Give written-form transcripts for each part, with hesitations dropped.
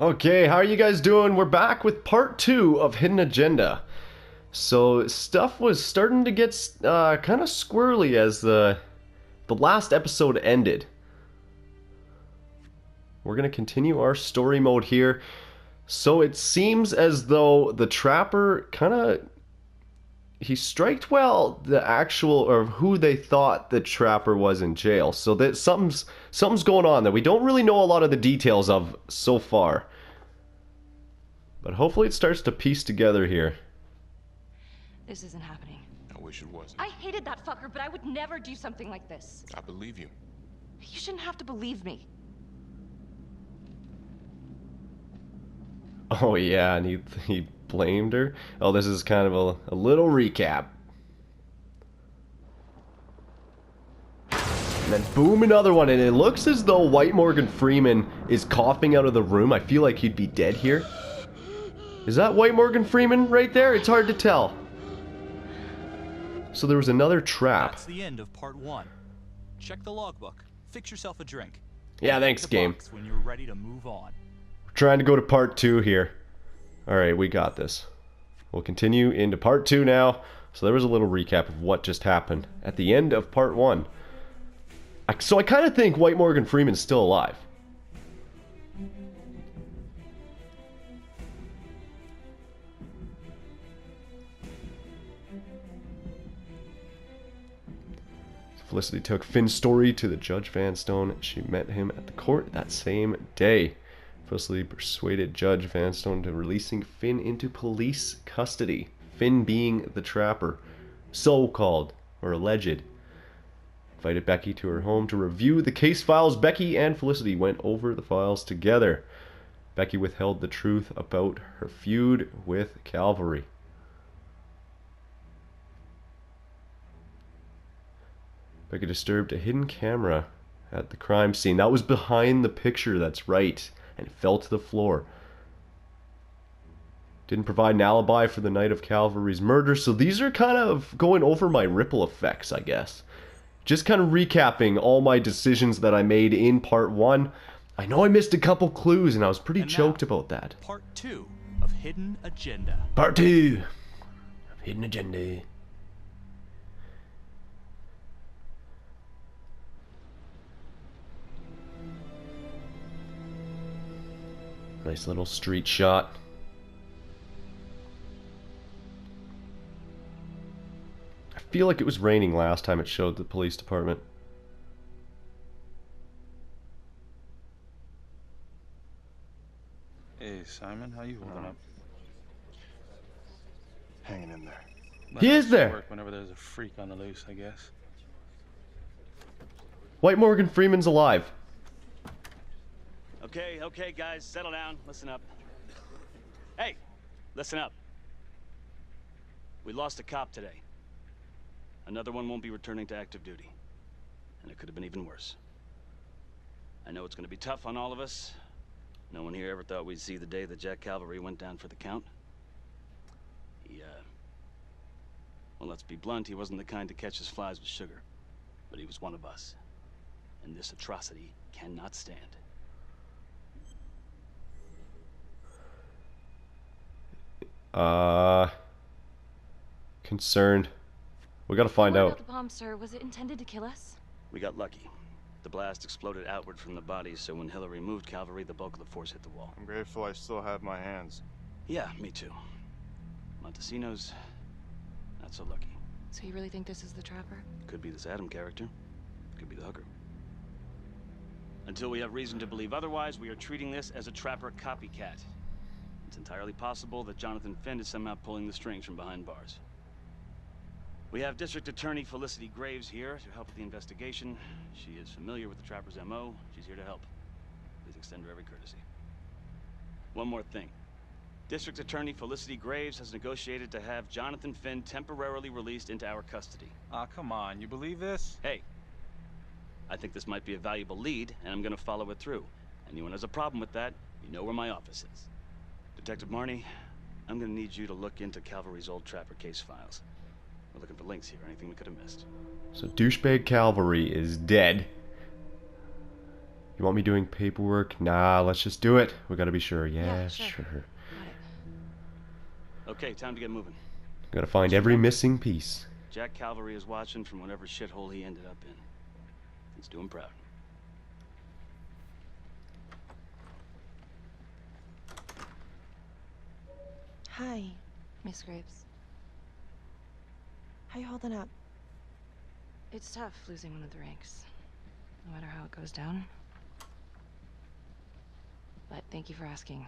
Okay, how are you guys doing? We're back with part 2 of Hidden Agenda. So stuff was starting to get kind of squirrely as the last episode ended. We're gonna continue our story mode here. So it seems as though the trapper he striked well the actual or who they thought the trapper was in jail. So that something's going on that we don't really know a lot of the details of so far. But hopefully it starts to piece together here. This isn't happening. I wish it wasn't. I hated that fucker, but I would never do something like this. I believe you. You shouldn't have to believe me. Oh yeah, and he blamed her. Oh, this is kind of a little recap. And then boom, another one, and it looks as though White Morgan Freeman is coughing out of the room. I feel like he'd be dead here. Is that White Morgan Freeman right there? It's hard to tell. So there was another trap. That's the end of part 1. Check the logbook. Fix yourself a drink. Yeah, thanks, game. When you're ready to move on. We're trying to go to part 2 here. Alright, we got this. We'll continue into part 2 now. So there was a little recap of what just happened at the end of part 1. So I kind of think White Morgan Freeman's still alive. Felicity took Finn's story to the Judge Vanstone. She met him at the court that same day. Felicity persuaded Judge Vanstone to releasing Finn into police custody. Finn being the trapper. So-called, or alleged. Invited Becky to her home to review the case files. Becky and Felicity went over the files together. Becky withheld the truth about her feud with Calvary. Becky disturbed a hidden camera at the crime scene. That was behind the picture, that's right. And it fell to the floor. Didn't provide an alibi for the night of Calvary's murder. So these are kind of going over my ripple effects, I guess. Just kind of recapping all my decisions that I made in part 1. I know I missed a couple clues and I was pretty choked about that. Part 2 of Hidden Agenda. Part 2 of Hidden Agenda. Nice little street shot. I feel like it was raining last time it showed the police department. Hey Simon, how you holding up? Hanging in there. He is there. Work whenever there's a freak on the loose, I guess. White Morgan Freeman's alive. Okay, guys, settle down. Listen up. Hey, listen up. We lost a cop today. Another one won't be returning to active duty. And it could have been even worse. I know it's going to be tough on all of us. No one here ever thought we'd see the day that Jack Calvary went down for the count. Well, let's be blunt, he wasn't the kind to catch his flies with sugar. But he was one of us. And this atrocity cannot stand. Concerned. We gotta find What out. about the bomb, sir? Was it intended to kill us? We got lucky. The blast exploded outward from the bodies, so when Hillary moved Calvary, the bulk of the force hit the wall. I'm grateful I still have my hands. Yeah, me too. Montesino's not so lucky. So you really think this is the trapper? Could be this Adam character. Could be the hooker. Until we have reason to believe otherwise, we are treating this as a trapper copycat. It's entirely possible that Jonathan Finn is somehow pulling the strings from behind bars. We have District Attorney Felicity Graves here to help with the investigation. She is familiar with the trapper's MO. She's here to help. Please extend her every courtesy. One more thing. District Attorney Felicity Graves has negotiated to have Jonathan Finn temporarily released into our custody. Ah, come on, you believe this? Hey, I think this might be a valuable lead, and I'm gonna follow it through. Anyone has a problem with that, you know where my office is. Detective Marnie, I'm gonna need you to look into Calvary's old trapper case files. We're looking for links here, anything we could have missed. So douchebag Calvary is dead. You want me doing paperwork? Nah, let's just do it. We gotta be sure. Yeah, sure. sure. Got it. Okay, time to get moving. Gotta find every missing piece. Jack Calvary is watching from whatever shithole he ended up in. Let's do him proud. Hi. Miss Graves. How you holding up? It's tough losing one of the ranks, no matter how it goes down. But thank you for asking.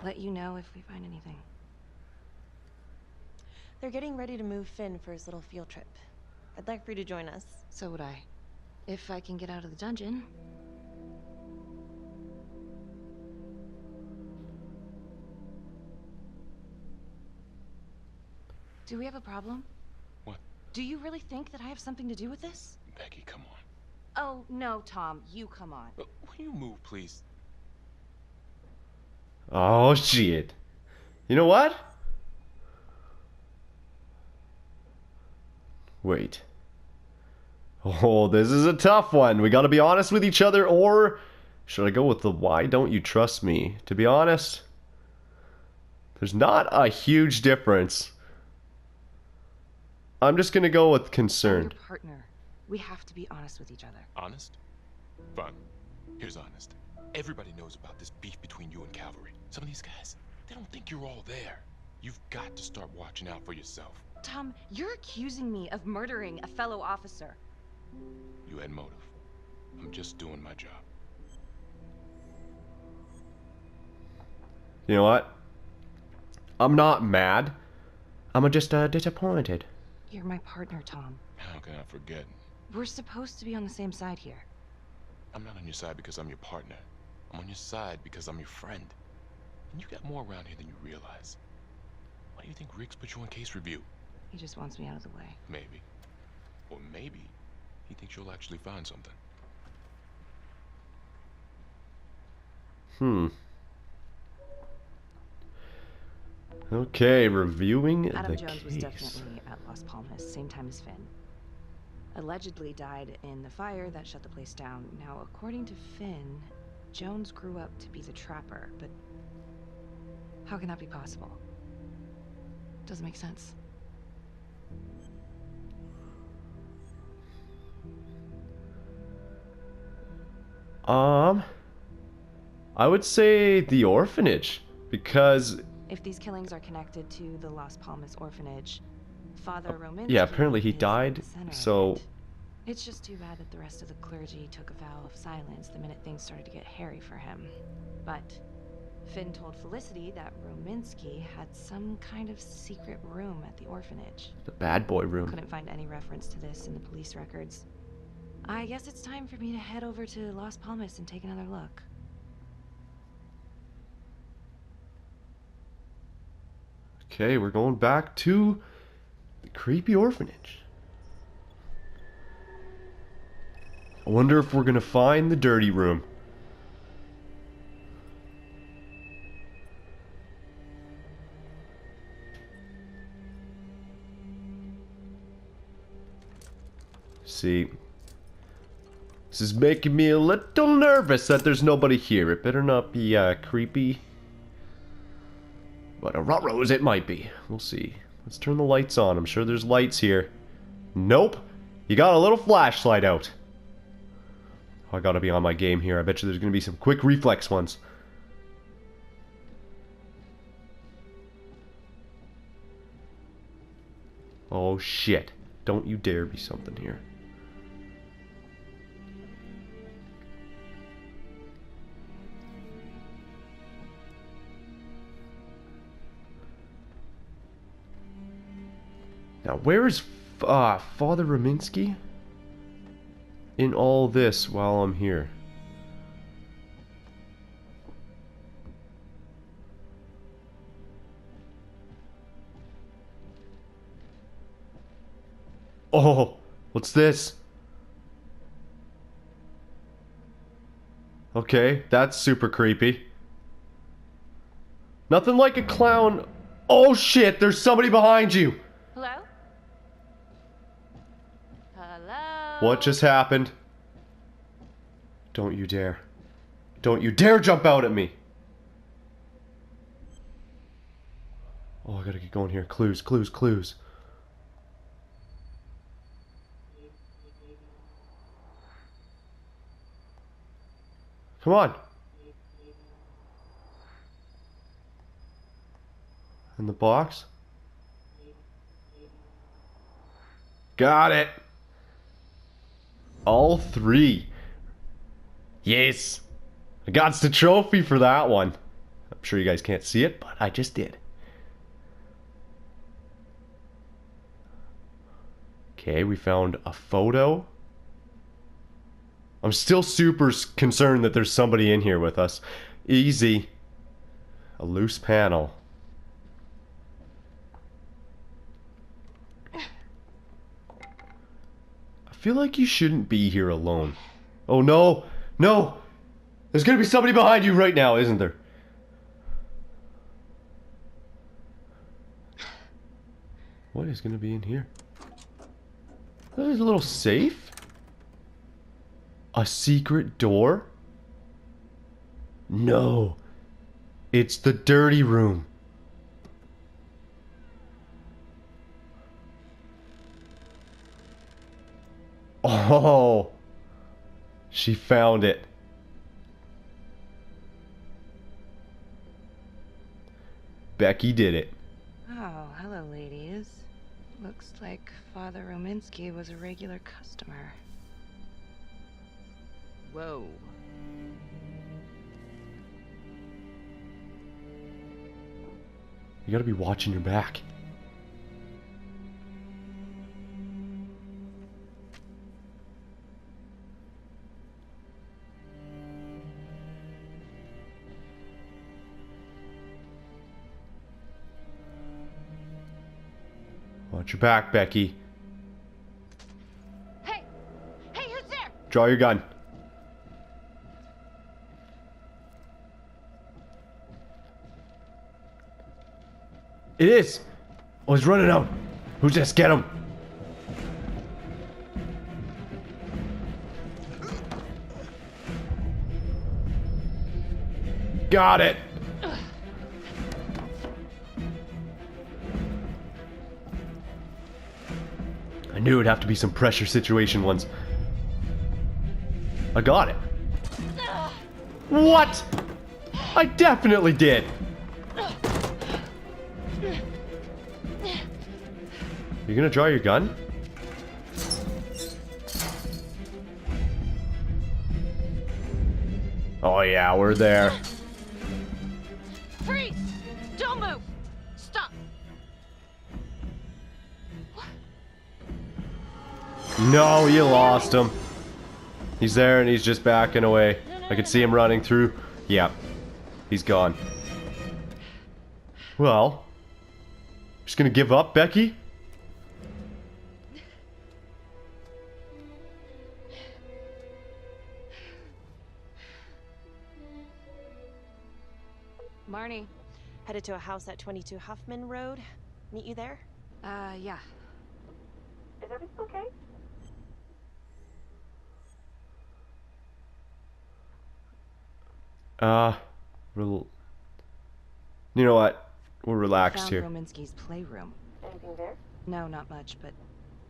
Let you know if we find anything. They're getting ready to move Finn for his little field trip. I'd like for you to join us. So would I. If I can get out of the dungeon. Do we have a problem? What? Do you really think that I have something to do with this? Becky, come on. Oh, no, Tom. You come on. Will you move, please? Oh, shit. You know what? Wait. Oh, this is a tough one. We gotta be honest with each other, or should I go with the why don't you trust me? To be honest, there's not a huge difference. I'm just gonna go with I'm concerned. your partner. We have to be honest with each other. Honest? Fine. Here's honest. Everybody knows about this beef between you and Calvary. Some of these guys, they don't think you're all there. You've got to start watching out for yourself. Tom, you're accusing me of murdering a fellow officer. You had motive. I'm just doing my job. You know what? I'm not mad. I'm just disappointed. You're my partner, Tom. How can I forget? We're supposed to be on the same side here. I'm not on your side because I'm your partner. I'm on your side because I'm your friend. And you got more around here than you realize. Why do you think Riggs put you on case review? He just wants me out of the way. Maybe. Or maybe he thinks you'll actually find something. Okay, reviewing Adam the Jones was case. definitely at Las Palmas, same time as Finn. Allegedly died in the fire that shut the place down. Now, according to Finn, Jones grew up to be the trapper, but how can that be possible? Doesn't make sense. I would say the orphanage, because If these killings are connected to the Las Palmas orphanage, Father Rominsky yeah, apparently he is at died, the center of so it. It's just too bad that the rest of the clergy took a vow of silence the minute things started to get hairy for him. But Finn told Felicity that Rominsky had some kind of secret room at the orphanage. the bad boy room. Couldn't find any reference to this in the police records. I guess it's time for me to head over to Las Palmas and take another look. Okay, we're going back to the creepy orphanage. I wonder if we're gonna find the dirty room. See, this is making me a little nervous that there's nobody here. It better not be creepy. But a ruh-rohs it might be. We'll see. Let's turn the lights on. I'm sure there's lights here. Nope. You got a little flashlight out. Oh, I gotta be on my game here. I bet you there's gonna be some quick reflex ones. Oh shit. Don't you dare be something here. Now, where is Father Rominsky in all this while I'm here? Oh, what's this? Okay, that's super creepy. Nothing like a clown. Oh shit, there's somebody behind you. Hello? Hello? What just happened? Don't you dare. Don't you dare jump out at me! Oh, I gotta get going here. Clues, clues, clues. Come on! In the box? Got it! All three. Yes! I got the trophy for that one. I'm sure you guys can't see it, but I just did. Okay, we found a photo. I'm still super concerned that there's somebody in here with us. Easy. A loose panel. I feel like you shouldn't be here alone. Oh no! No! There's gonna be somebody behind you right now, isn't there? What is gonna be in here? There's a little safe? A secret door? No. It's the dirty room. Oh. She found it. Becky did it. Oh, hello, ladies. Looks like Father Rominsky was a regular customer. Whoa. You gotta be watching your back. Watch your back, Becky. Hey! Hey, who's there? Draw your gun. It is! Oh, he's running out. Who's this? Get him! Got it! I knew it'd have to be some pressure situation once. I got it. What? I definitely did. You gonna draw your gun? Oh yeah, we're there. Freeze! Don't move! Stop! No, you lost him. He's there and he's just backing away. I can see him running through. Yeah, he's gone. Well, just gonna give up, Becky? Marnie. Headed to a house at 22 Huffman Road. Meet you there? Yeah. Is everything okay? You know what? We're relaxed Found here. Rominsky's playroom. Anything there? No, not much, but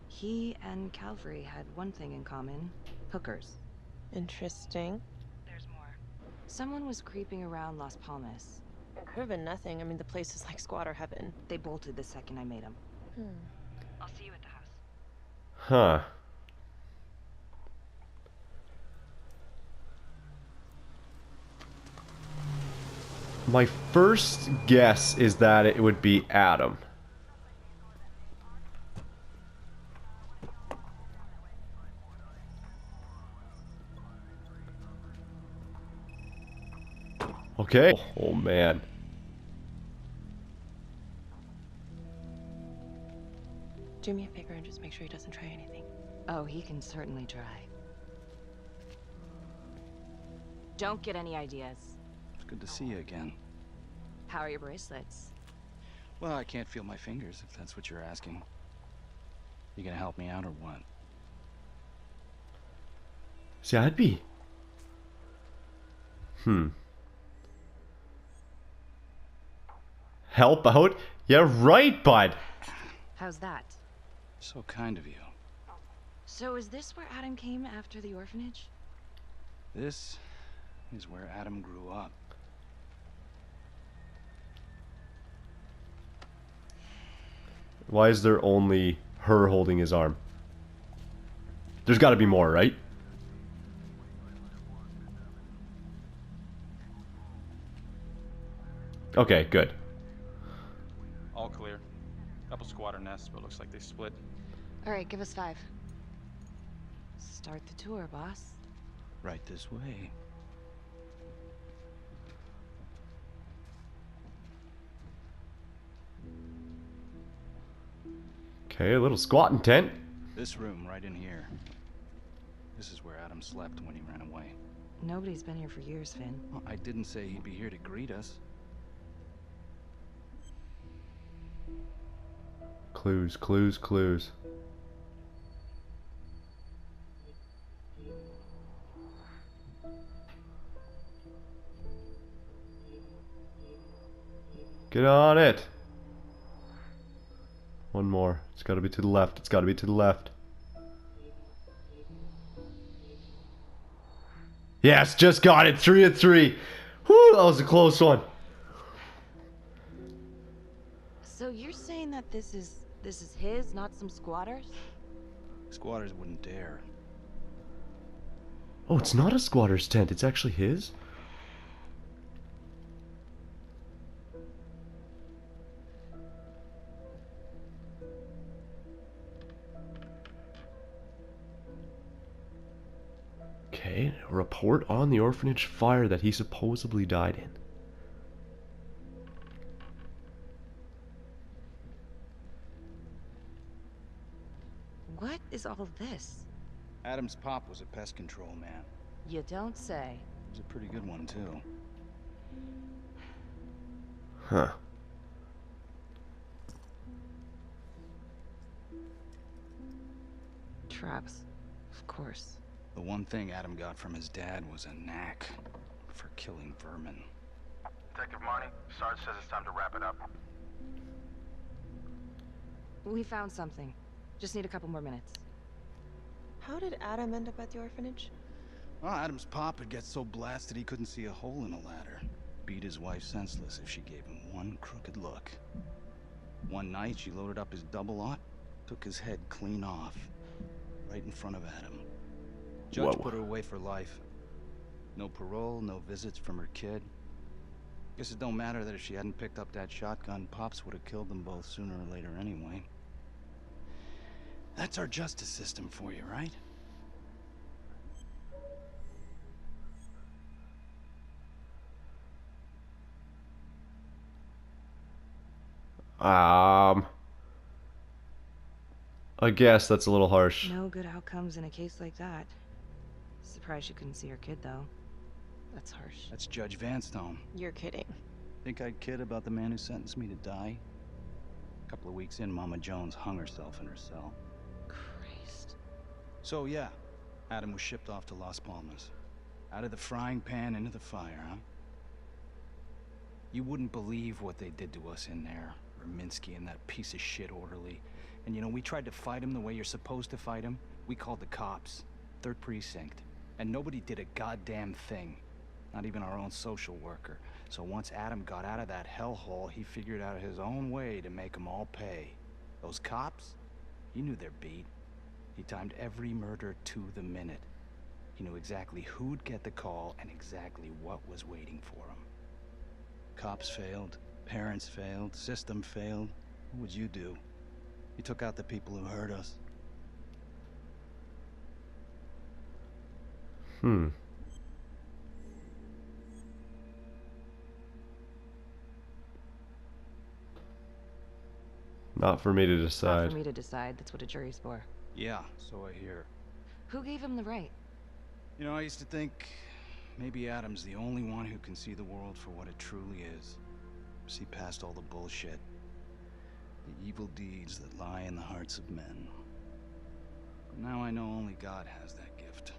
he and Calvary had one thing in common. Hookers. Interesting. There's more. Someone was creeping around Las Palmas. It could have been nothing. I mean, the place is like squatter heaven. They bolted the second I made them. I'll see you at the house. Huh. My first guess is that it would be Adam. Okay. Oh man. Do me a favor and just make sure he doesn't try anything. Oh, he can certainly try. Don't get any ideas. It's good to see you again. How are your bracelets? Well, I can't feel my fingers, if that's what you're asking. You gonna help me out or what? See, I'd be Help out? Yeah, right, bud. How's that? So kind of you. So is this where Adam came after the orphanage? This is where Adam grew up. Why is there only her holding his arm? There's got to be more, right? Okay, good. All clear. Couple squatter nests, but looks like they split. All right, give us 5. Start the tour, boss. Right this way. Okay, a little squatting tent. This room right in here. This is where Adam slept when he ran away. Nobody's been here for years, Finn. Well, I didn't say he'd be here to greet us. Clues, clues, clues. Get on it. One more. It's got to be to the left. It's got to be to the left. Yes, just got it. 3 of 3. Whew, that was a close one. So you're saying that this is his, not some squatters? Squatters wouldn't dare. Oh, it's not a squatter's tent. It's actually his? Okay, a report on the orphanage fire that he supposedly died in. What is all this? Adam's pop was a pest control man. You don't say. He was a pretty good one, too. Huh. Traps, of course. The one thing Adam got from his dad was a knack for killing vermin. Detective Marnie, Sarge says it's time to wrap it up. We found something. Just need a couple more minutes. How did Adam end up at the orphanage? Well, Adam's pop had got so blasted he couldn't see a hole in a ladder. Beat his wife senseless if she gave him one crooked look. One night, she loaded up his double-aught, took his head clean off, right in front of Adam. Judge Whoa. put her away for life. No parole, no visits from her kid. Guess it don't matter that if she hadn't picked up that shotgun, Pops would have killed them both sooner or later anyway. That's our justice system for you, right? I guess that's a little harsh. No good outcomes in a case like that. Surprised you couldn't see your kid, though. That's harsh. That's Judge Vanstone. You're kidding. Think I'd kid about the man who sentenced me to die? A couple of weeks in, Mama Jones hung herself in her cell. Christ. So yeah, Adam was shipped off to Las Palmas. Out of the frying pan into the fire, huh? You wouldn't believe what they did to us in there. Raminsky and that piece of shit orderly. And you know, we tried to fight him the way you're supposed to fight him. We called the cops. 3rd Precinct. And nobody did a goddamn thing. Not even our own social worker. So once Adam got out of that hellhole, he figured out his own way to make them all pay. Those cops, he knew their beat. He timed every murder to the minute. He knew exactly who'd get the call and exactly what was waiting for him. Cops failed, parents failed, system failed. What would you do? He took out the people who hurt us. Not for me to Not decide. for me to decide. That's what a jury's for. Yeah, so I hear. Who gave him the right? You know, I used to think maybe Adam's the only one who can see the world for what it truly is. See past all the bullshit. The evil deeds that lie in the hearts of men. But now I know only God has that gift.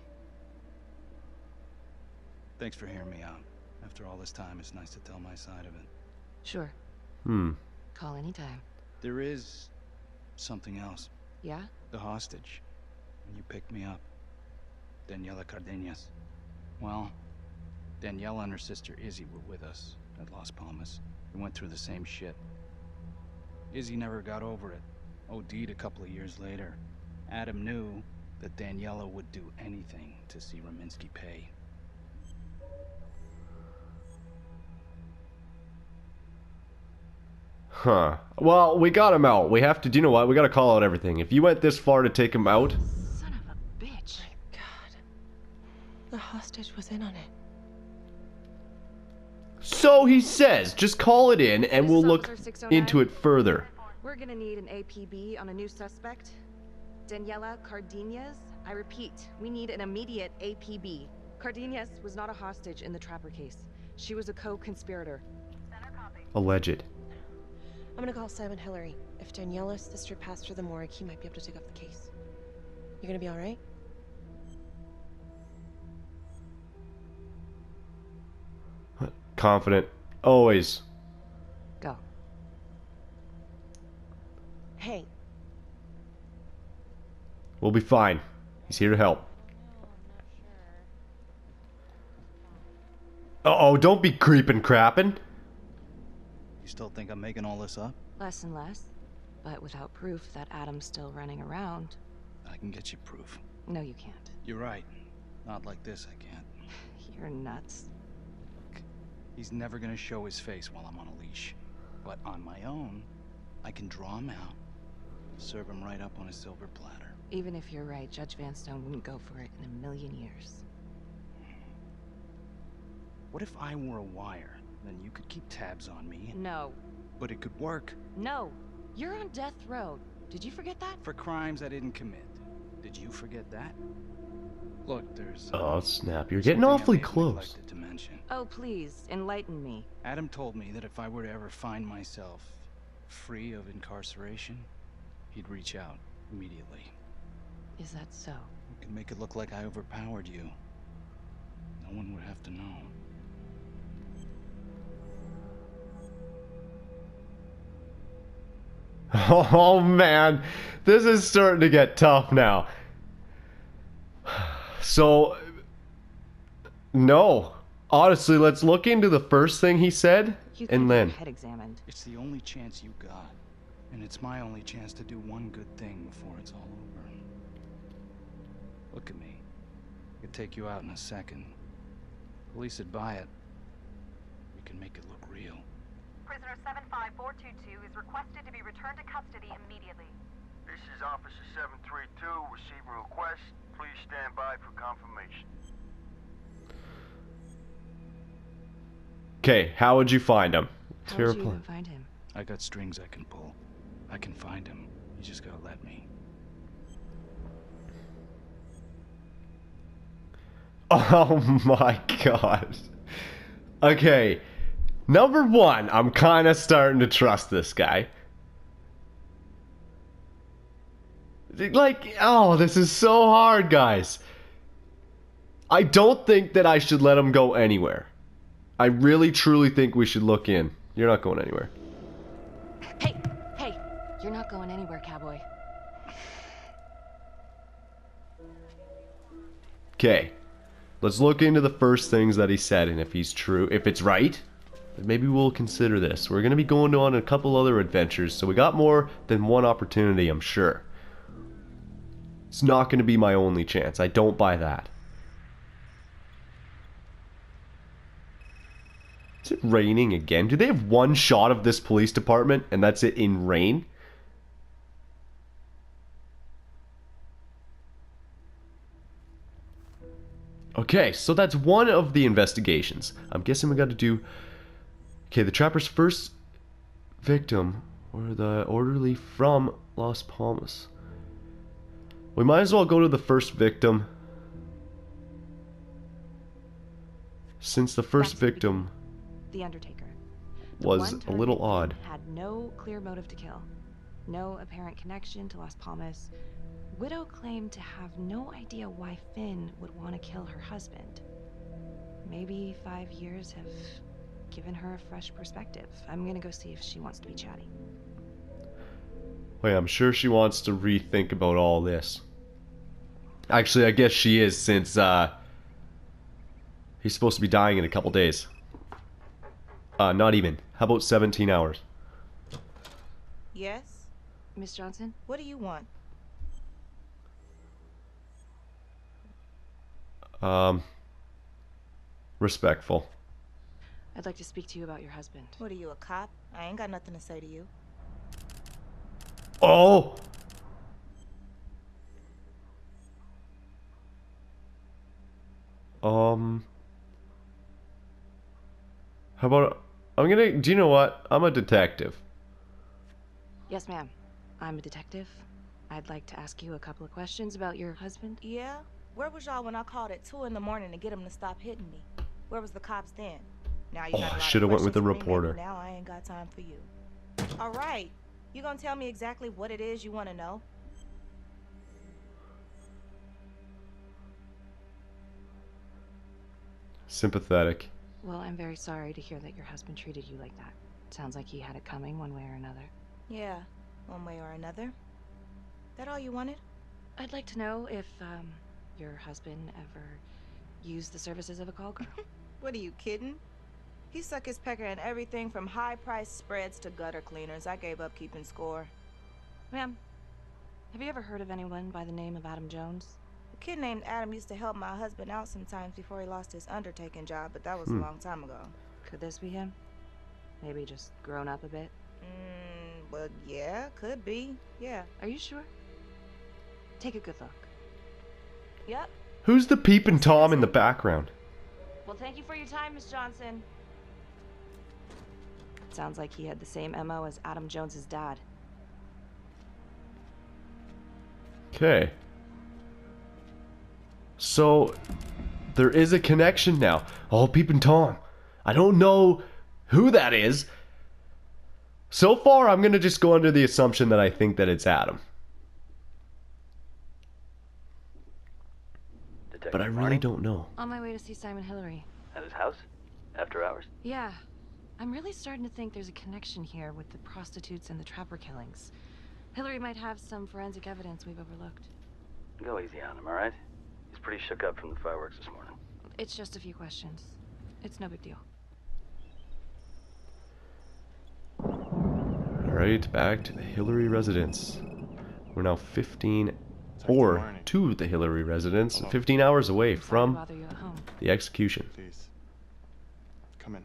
Thanks for hearing me out. After all this time, it's nice to tell my side of it. Sure. Hmm. Call anytime. There is something else. Yeah? The hostage. When you picked me up. Daniela Cardenas. Well, Daniela and her sister Izzy were with us at Las Palmas. We went through the same shit. Izzy never got over it. OD'd a couple of years later. Adam knew that Daniela would do anything to see Raminsky pay. Huh. Well, we got him out. We have to, do you know what? We gotta call out everything. If you went this far to take him out... Son of a bitch. God. The hostage was in on it. So he says, just call it in and This we'll is look Officer 609. into it further. We're gonna need an APB on a new suspect. Daniela Cardenas. I repeat, we need an immediate APB. Cardenas was not a hostage in the Trapper case. She was a co-conspirator. Alleged. I'm gonna call Sam and Hillary. If Daniela's sister passed through the morgue, he might be able to take up the case. You gonna be alright? Confident. Always. Go. Hey. We'll be fine. He's here to help. Uh-oh, don't be creeping crapping. You still think I'm making all this up? Less and less. But without proof that Adam's still running around. I can get you proof. No, you can't. You're right. Not like this, I can't. You're nuts. Look, he's never gonna show his face while I'm on a leash. But on my own, I can draw him out, serve him right up on a silver platter. Even if you're right, Judge Vanstone wouldn't go for it in a million years. What if I were a wire? Then you could keep tabs on me. No. But it could work. No. You're on death row. Did you forget that? For crimes I didn't commit. Did you forget that? Look, there's... Oh, snap. You're getting something I awfully may have close. neglected to mention. Oh, please, enlighten me. Adam told me that if I were to ever find myself free of incarceration, he'd reach out immediately. Is that so? You could make it look like I overpowered you. No one would have to know. Oh man, this is starting to get tough now. So, no. Honestly, let's look into the first thing he said, You and think then... your head examined. It's the only chance you got. And it's my only chance to do one good thing before it's all over. Look at me. I could take you out in a second. Police would buy it. We can make it look real. Prisoner 75422 is requested to be returned to custody immediately. This is Officer 732 receiving request. Please stand by for confirmation. Okay, how would you find him? How would you even find him? I got strings I can pull. I can find him. You just gotta let me. Oh my god. Okay. Number one, I'm kind of starting to trust this guy. Like, oh, this is so hard, guys. I don't think that I should let him go anywhere. I really, truly think we should look in. You're not going anywhere. Hey, hey, you're not going anywhere, cowboy. Okay. Let's look into the first things that he said, and if he's true, if it's right, then maybe we'll consider this. We're going to be going on a couple other adventures, so we got more than one opportunity, I'm sure. It's not going to be my only chance. I don't buy that. Is it raining again? Do they have one shot of this police department, and that's it in rain? Okay, so that's one of the investigations. I'm guessing we got to do... Okay, the trapper's first victim, or the orderly from Las Palmas. We might as well go to the first victim. Since the first That's the victim The Undertaker. The was one a little target odd. Had no clear motive to kill. No apparent connection to Las Palmas. Widow claimed to have no idea why Finn would want to kill her husband. maybe 5 years have given her a fresh perspective. I'm gonna go see if she wants to be chatty. Wait, I'm sure she wants to rethink about all this. Actually, I guess she is, since he's supposed to be dying in a couple days. Not even. How about 17 hours? Yes? Miss Johnson? What do you want? Respectful. I'd like to speak to you about your husband. What are you, a cop? I ain't got nothing to say to you. Oh! How about... do you know what? I'm a detective. Yes, ma'am. I'm a detective. I'd like to ask you a couple of questions about your husband. Yeah? Where was y'all when I called at 2 in the morning to get him to stop hitting me? Where was the cops then? Now you got a lot of should've went with the questions for me, reporter. maybe now I ain't got time for you. All right. You gonna tell me exactly what it is you want to know? Sympathetic. Well, I'm very sorry to hear that your husband treated you like that. Sounds like he had it coming one way or another. Yeah, one way or another. That all you wanted? I'd like to know if, your husband ever used the services of a call girl. What are you kidding? He suck his pecker in everything from high-priced spreads to gutter cleaners. I gave up keeping score. Ma'am, have you ever heard of anyone by the name of Adam Jones? A kid named Adam used to help my husband out sometimes before he lost his undertaking job, but that was a long time ago. Could this be him? Maybe just grown up a bit? Well, yeah, could be. Yeah. Are you sure? Take a good look. Yep. Who's the peeping Tom in the background? Well, thank you for your time, Miss Johnson. Sounds like he had the same MO as Adam Jones's dad. Okay. So, there is a connection now. Oh, peeping Tom. I don't know who that is. So far, I'm going to just go under the assumption that I think that it's Adam. But I really don't know. On my way to see Simon Hillary. At his house? After hours? Yeah. I'm really starting to think there's a connection here with the prostitutes and the trapper killings. Hillary might have some forensic evidence we've overlooked. Go easy on him, alright? He's pretty shook up from the fireworks this morning. It's just a few questions. It's no big deal. Alright, back to the Hillary residence. We're now 15... or to the Hillary residence, 15 hours away from Bother you at home. the execution. Please. Come in.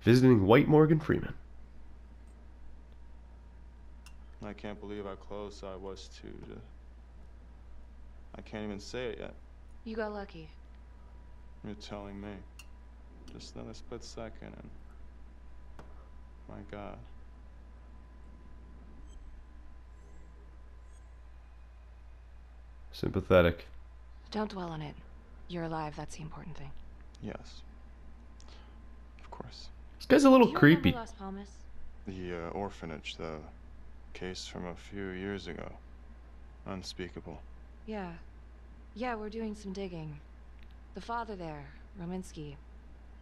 Visiting White Morgan Freeman. I can't believe how close I was to I can't even say it yet. You got lucky. You're telling me. Just another split second and... My God. Sympathetic. Don't dwell on it. You're alive, that's the important thing. Yes. Of course. This guy's a little Do you creepy. remember Las Palmas? The orphanage, the case from a few years ago. Unspeakable. Yeah. Yeah, we're doing some digging. The father there, Rominsky,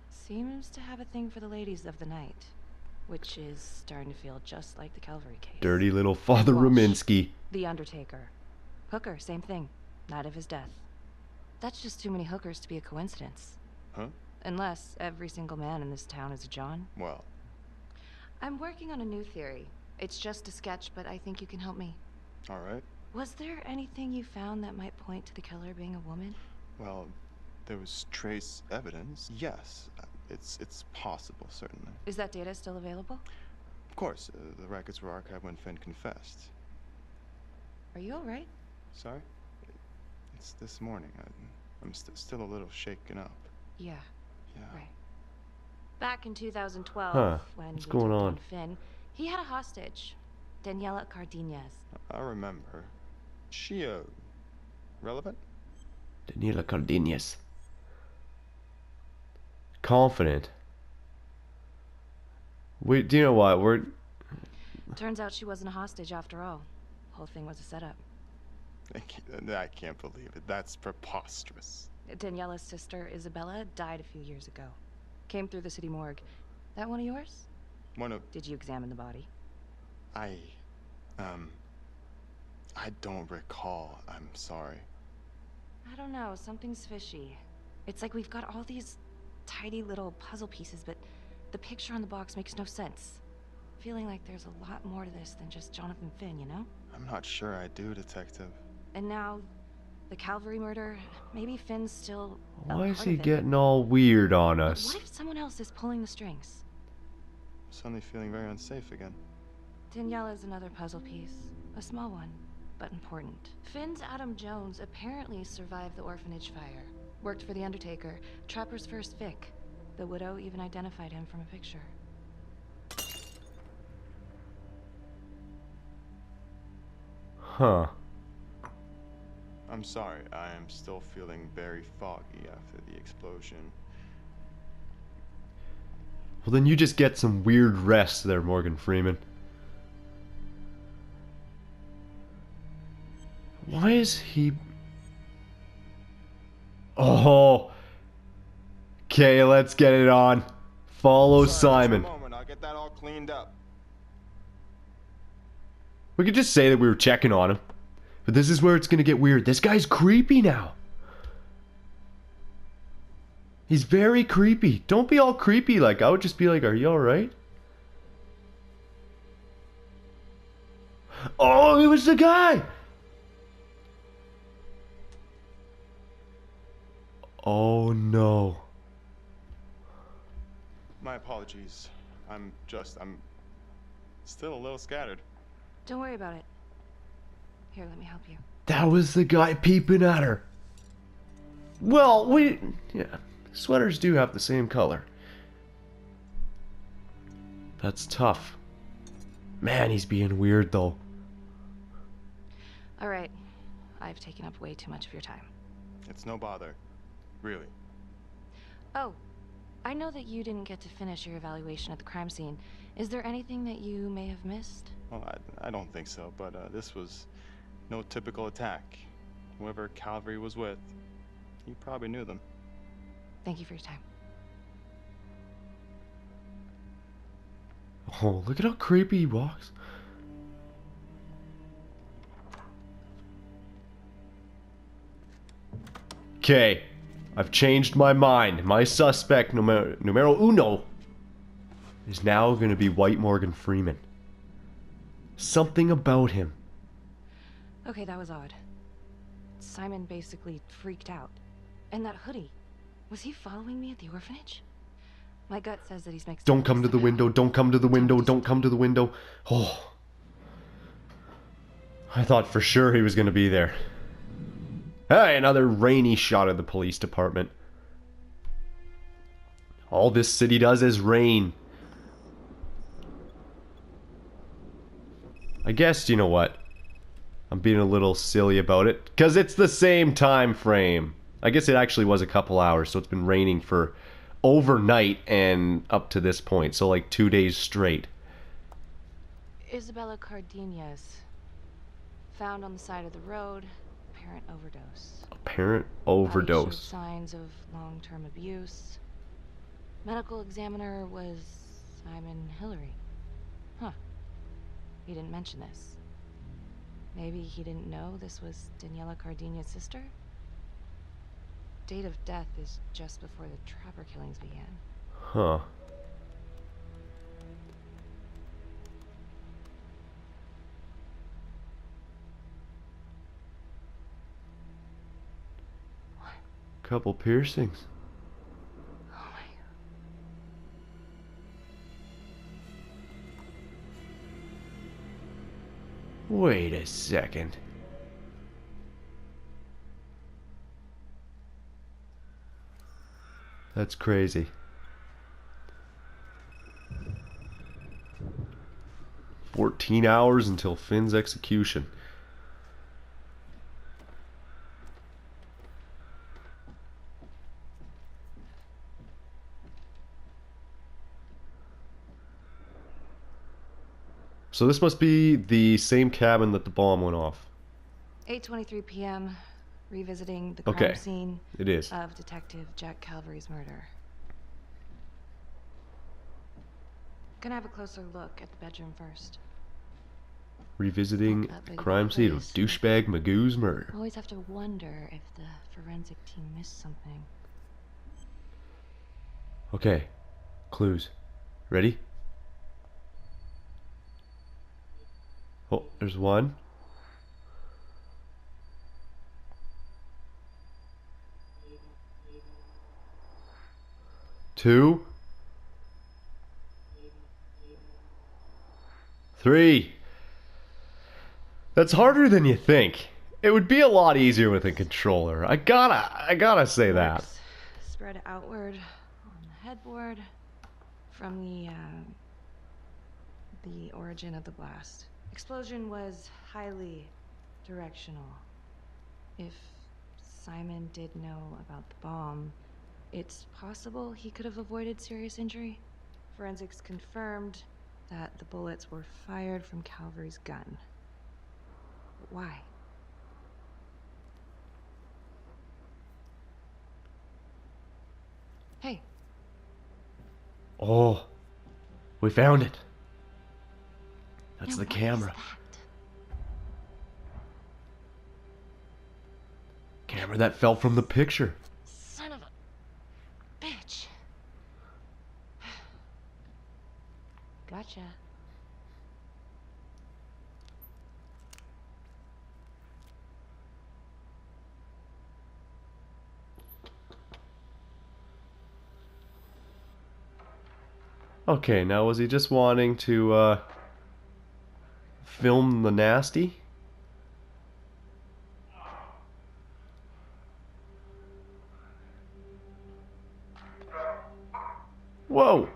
seems to have a thing for the ladies of the night, which is starting to feel just like the Calvary case. Dirty little Father Walsh, Rominsky. The Undertaker. Hooker, same thing. Night of his death. That's just too many hookers to be a coincidence. Huh? Unless every single man in this town is a John. Well. I'm working on a new theory. It's just a sketch, but I think you can help me. All right. Was there anything you found that might point to the killer being a woman? Well, there was trace evidence. Yes. It's possible, certainly. Is that data still available? Of course. The records were archived when Finn confessed. Are you alright? Sorry? It's this morning. I'm still a little shaken up. Yeah. Yeah. Right. Back in 2012, Huh. when What's we going took on? down Finn, he had a hostage, Daniela Cardenas. I remember her. She, relevant? Daniela Cardenas. Confident. Wait, do you know what? Turns out she wasn't a hostage after all. Whole thing was a setup. I can't believe it. That's preposterous. Daniela's sister, Isabella, died a few years ago. Came through the city morgue. That one of yours? One of... Did you examine the body? I don't recall. I'm sorry. I don't know. Something's fishy. It's like we've got all these tidy little puzzle pieces, but the picture on the box makes no sense. Feeling like there's a lot more to this than just Jonathan Finn, you know? I'm not sure I do, Detective. And now, the Calvary murder, maybe Finn's still Why is he getting all weird on But us? what if someone else is pulling the strings? I'm suddenly feeling very unsafe again. Daniela's another puzzle piece. A small one, but important. Finn's Adam Jones apparently survived the orphanage fire. Worked for the Undertaker, Trapper's first Vic. The widow even identified him from a picture. Huh. I'm sorry. I am still feeling very foggy after the explosion. Well, then you just get some weird rest there, Morgan Freeman. Why is he... Oh. Okay, let's get it on. Follow Simon. Just a moment. I'll get that all cleaned up. We could just say that we were checking on him. But this is where it's gonna get weird. This guy's creepy now. He's very creepy. Don't be all creepy. Like, I would just be like, are you alright? Oh, it was the guy! Oh no. My apologies. I'm still a little scattered. Don't worry about it. Here, let me help you. That was the guy peeping at her. Well, yeah, sweaters do have the same color. That's tough. Man, he's being weird though. Alright. I've taken up way too much of your time. It's no bother. Really. Oh, I know that you didn't get to finish your evaluation at the crime scene. Is there anything that you may have missed? Well, I don't think so, but this was no typical attack. Whoever Calvary was with, he probably knew them. Thank you for your time. Oh, look at how creepy he walks. Okay, I've changed my mind. My suspect, numero uno, is now going to be White Morgan Freeman. Something about him. Okay, that was odd. Simon basically freaked out. And that hoodie. Was he following me at the orphanage? My gut says that he's mixed. Don't come to the window. Don't come to the window. Don't come to the window. Oh. I thought for sure he was going to be there. Hey, another rainy shot of the police department. All this city does is rain. I guess, you know what? I'm being a little silly about it. Because it's the same time frame. I guess it actually was a couple hours, so it's been raining for overnight and up to this point. So like 2 days straight. Isabella Cardenas. Found on the side of the road. Apparent overdose. Apparent Body overdose. showed signs of long-term abuse. Medical examiner was Simon Hillary. Huh. He didn't mention this. Maybe he didn't know this was Daniela Cardenas' sister? Date of death is just before the Trapper killings began. Huh. What? Couple piercings. Oh my god. Wait a second. That's crazy. "14 hours until Finn's execution." So this must be the same cabin that the bomb went off. 8:23 p.m. Revisiting the crime scene it is. of Detective Jack Calvary's murder. Gonna have a closer look at the bedroom first. Revisiting That the big crime scene of place. douchebag Magoo's murder. Always have to wonder if the forensic team missed something. Okay, clues. Ready? Oh, there's one. Two. Three. That's harder than you think. It would be a lot easier with a controller. I gotta say that. Marks spread outward on the headboard from the origin of the blast. Explosion was highly directional. If Simon did know about the bomb, it's possible he could have avoided serious injury. Forensics confirmed that the bullets were fired from Calvary's gun. But why? Hey. Oh, we found it. That's Now the what camera. is that? Camera that fell from the picture. Son of a bitch. Gotcha. Okay, now was he just wanting to film the nasty? Whoa!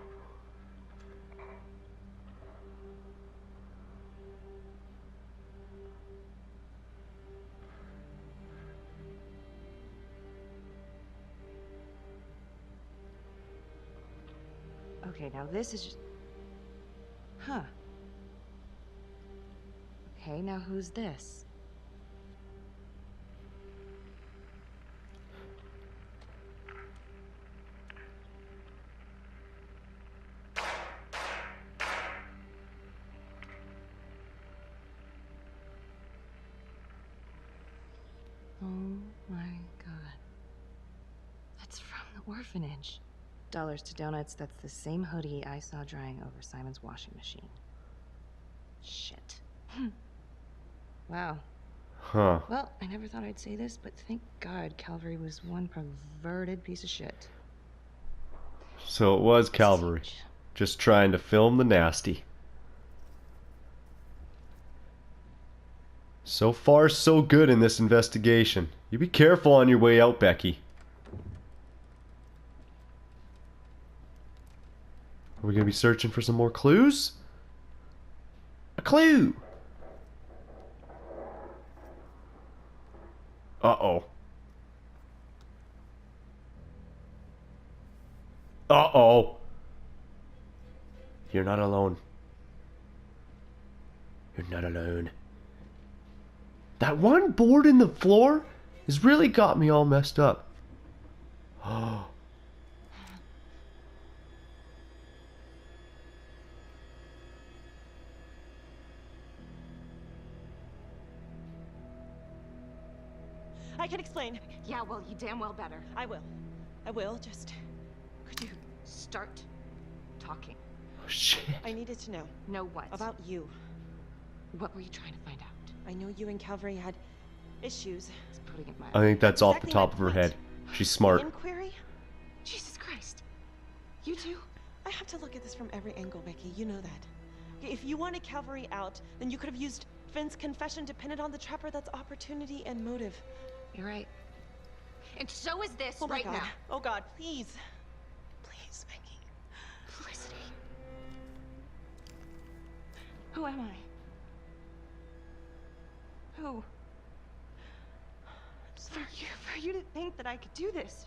Okay, now this is just... Huh. Okay, now who's this? Oh my god. That's from the orphanage. Dollars to donuts, that's the same hoodie I saw drying over Simon's washing machine. Shit. Wow. Huh. Well, I never thought I'd say this, but thank God Calvary was one perverted piece of shit. So it was Calvary. Just trying to film the nasty. So far, so good in this investigation. You be careful on your way out, Becky. Are we gonna be searching for some more clues? A clue! Uh-oh. Uh-oh. You're not alone. You're not alone. That one board in the floor has really got me all messed up. Oh. I can explain. Yeah, well, you damn well better. I will. I will, just... Could you... Start talking. Oh, shit. I needed to know. Know what? About you. What were you trying to find out? I know you and Calvary had issues. It's putting it I think that's off the Exactly top my of her point. head. She's smart. Inquiry? Jesus Christ. You too? I have to look at this from every angle, Becky. You know that. Okay, if you wanted Calvary out, then you could have used Finn's confession to pin it on the Trapper. That's opportunity and motive. You're right. And so is this Oh my right God. now. Oh God, please. Please, Becky. Felicity. Who am I? Who? For you to think that I could do this.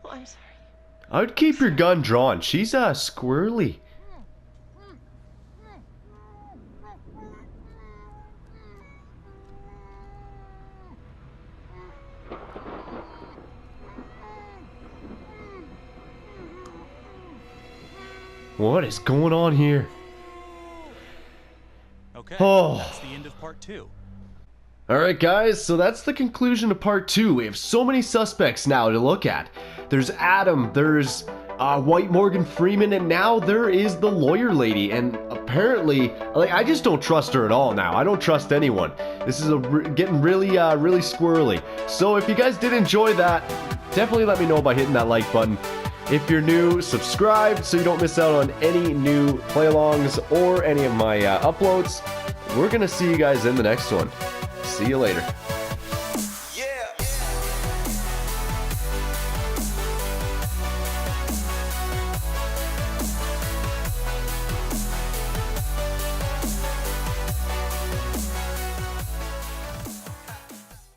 Oh, I'm sorry. I would keep your gun drawn. She's squirrely. What is going on here? Okay, Oh. that's the end of part 2. Alright guys, so that's the conclusion of part 2. We have so many suspects now to look at. There's Adam, there's White Morgan Freeman, and now there is the lawyer lady. And apparently, like, I just don't trust her at all now. I don't trust anyone. This is getting really, really squirrely. So if you guys did enjoy that, definitely let me know by hitting that like button. If you're new, subscribe so you don't miss out on any new play-alongs or any of my uploads. We're gonna see you guys in the next one. See you later.